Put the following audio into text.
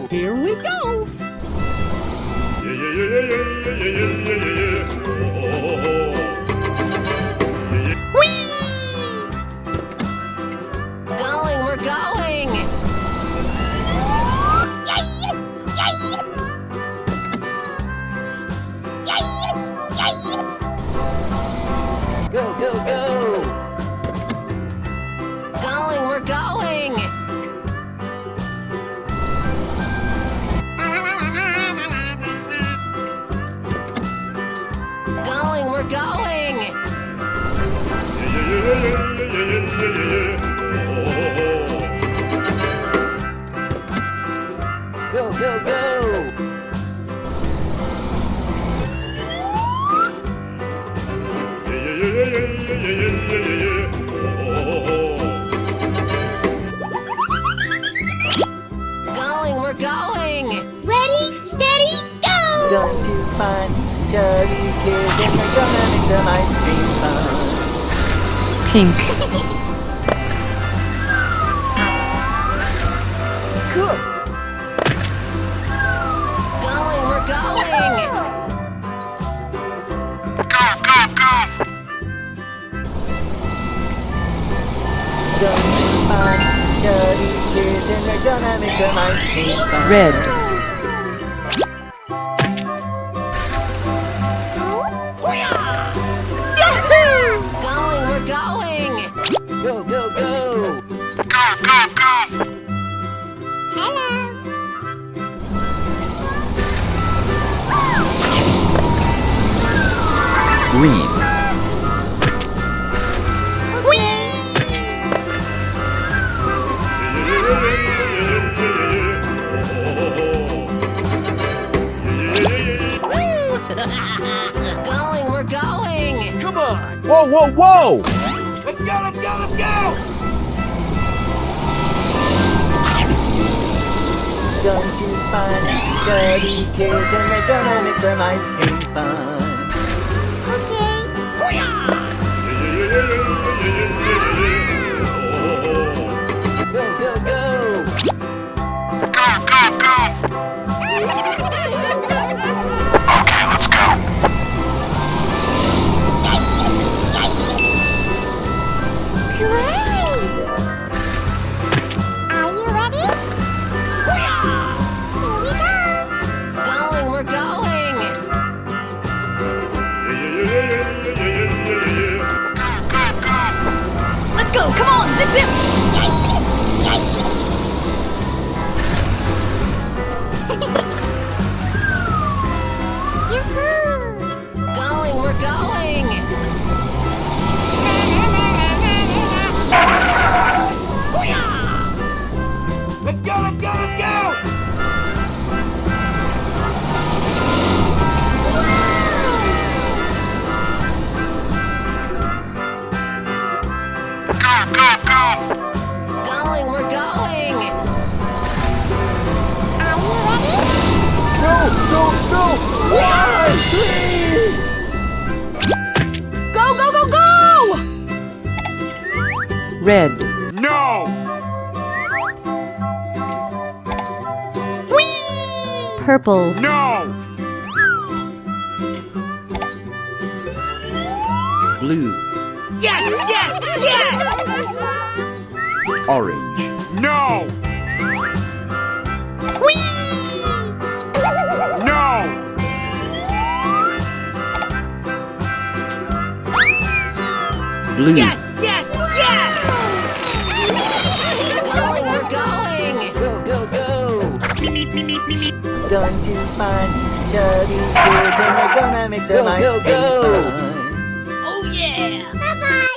Here we go. Whee! Going, we're going! Yay! Yay! Yay! Yay! Go, go, go! Going, we're going! Going, we're going! Go, go, go! Going, we're going! Ready, steady, go! Going to find some chubby kids and they're gonna make some ice cream fun. Pink. Cool! Going, we're going! Going to find some chubby kids and they're gonna make some ice cream fun. Red. Going, we're going! Go, go, go! Hello. Green. Going, we're going! Come on. Whoa, whoa, whoa! Let's go, let's go, let's go! Going to find some chubby kids and they're gonna make some ice cream fun. Go, go, go! Great! Are you ready? Here we go! Going, we're going! Let's go. Come on. Zip, zip. Yoo-hoo! Going, we're going! Let's go, let's go, let's go! Going, we're going! Are you ready? No, no, no! Why, please? Go, go, go, go! Red. No! Purple. No! Blue, Yes, yes, yes! orange, No! No! blue, Yes, yes, yes! Going, we're going! Go, go, go! Going to find some chubby kids and they're gonna make some ice cream fun. Oh yeah! Bye-bye!